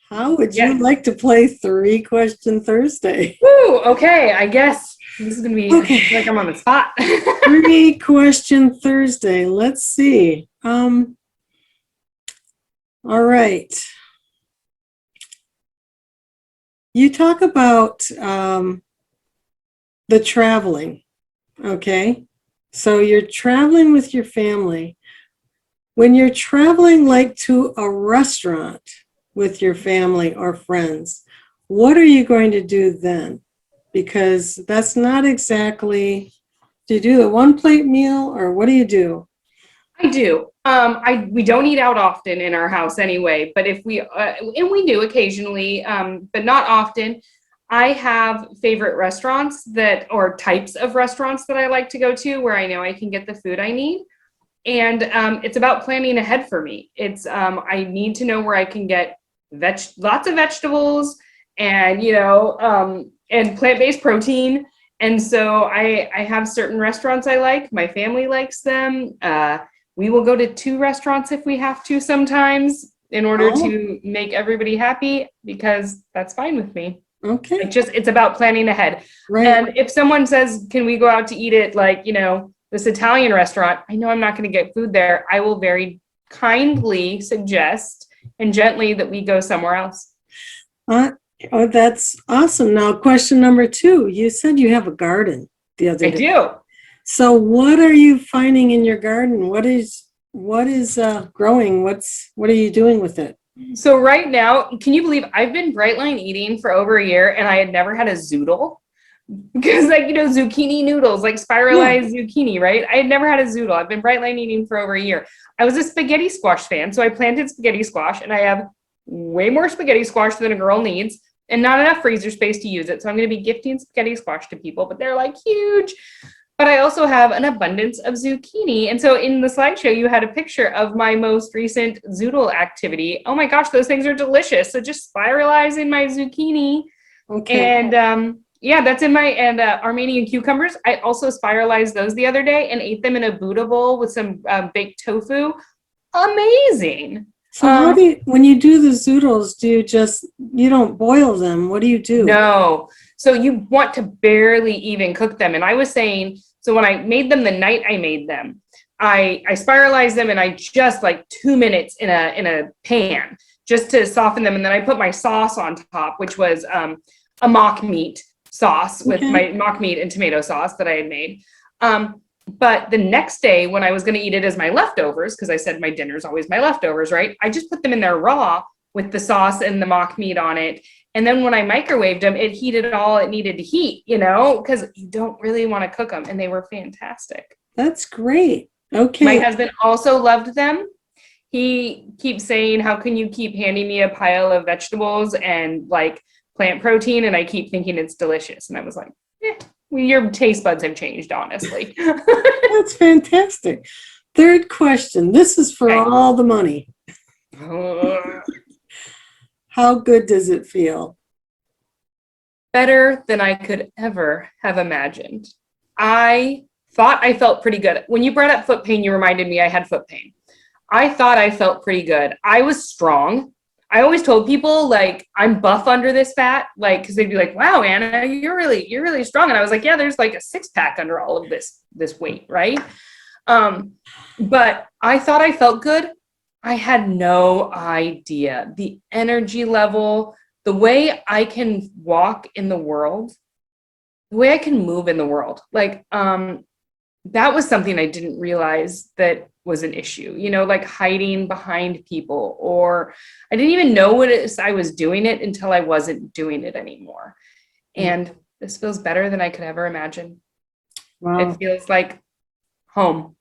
How would you Yes. like to play Three-Question Thursday? Woo, okay, I guess this is gonna be, I Okay, feel like I'm on the spot. Three-Question Thursday. Let's see. All right. You talk about the traveling, okay? So you're traveling with your family. When you're traveling like to a restaurant with your family or friends, what are you going to do then? Because that's not exactly, do you do the one plate meal or what do you do? I do. We don't eat out often in our house anyway, but if we and we do occasionally, but not often. I have favorite restaurants that or types of restaurants that I like to go to where I know I can get the food I need. And it's about planning ahead for me. It's I need to know where I can get lots of vegetables and and plant-based protein. And so I have certain restaurants I like. My family likes them. We will go to two restaurants if we have to sometimes in order Oh, to make everybody happy because that's fine with me. okay, It's about planning ahead. right. And if someone says, "Can we go out to eat at this Italian restaurant?" I know I'm not going to get food there. I will very kindly suggest and gently that we go somewhere else. Uh, oh, that's awesome. Now, question number two, you said you have a garden the other I day. do. So what are you finding in your garden? What is growing? What are you doing with it? So right now, can you believe I've been bright line eating for over a year and I had never had a zoodle? Because zucchini noodles, like Yeah. spiralized zucchini, right? I had never had a zoodle. I've been bright line eating for over a year. I was a spaghetti squash fan, so I planted spaghetti squash and I have way more spaghetti squash than a girl needs and not enough freezer space to use it. So I'm going to be gifting spaghetti squash to people, but they're like huge. But I also have an abundance of zucchini. And so in the slideshow, you had a picture of my most recent zoodle activity. Oh my gosh, those things are delicious. So just spiralizing my zucchini Okay. and yeah, that's in my and Armenian cucumbers. I also spiralized those the other day and ate them in a Buddha bowl with some baked tofu. Amazing. So Um, when you do the zoodles, you don't boil them? What do you do? no, so you want to barely even cook them. And I was saying, so when I made them the night I made them, I spiralized them and I just like 2 minutes in a pan just to soften them, and then I put my sauce on top, which was a mock meat sauce with Okay. my mock meat and tomato sauce that I had made. But the next day, when I was going to eat it as my leftovers, because I said my dinner's always my leftovers, right? I just put them in there raw with the sauce and the mock meat on it. And then when I microwaved them, it heated all it needed to heat, because you don't really want to cook them. And they were fantastic. That's great. My Okay. husband also loved them. He keeps saying, "How can you keep handing me a pile of vegetables and like plant protein?" And I keep thinking it's delicious. And I was like, your taste buds have changed, honestly. That's fantastic. Third question. This is for Okay. all the money. How good does it feel? Better than I could ever have imagined. I thought I felt pretty good. When you brought up foot pain, you reminded me I had foot pain. I thought I felt pretty good. I was strong. I always told people like I'm buff under this fat, like because they'd be like, "Wow, Anna, you're really strong." And I was like, "Yeah, there's like a six pack under all of this weight, right?" Um, but I thought I felt good. I had no idea the energy level, the way I can walk in the world, the way I can move in the world. Like that was something I didn't realize that was an issue, like hiding behind people, or I didn't even know what it is I was doing it until I wasn't doing it anymore. And this feels better than I could ever imagine. It Wow. feels like home.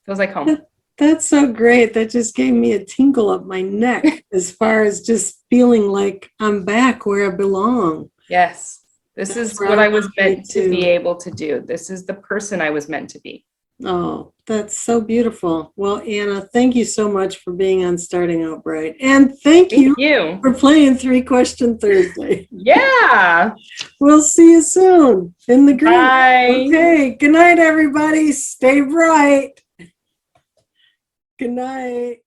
Feels like home. That's so great. That just gave me a tingle up my neck as far as just feeling like I'm back where I belong. Yes. This That's is where I what I want was to be meant to be too. able to do. This is the person I was meant to be. Oh, that's so beautiful. Well, Anna, thank you so much for being on Starting Out Bright. And thank Thank you you. for playing Three-Question Thursday. Yeah. We'll see you soon in the group. Bye. Okay. Good night, everybody. Stay bright. Good night.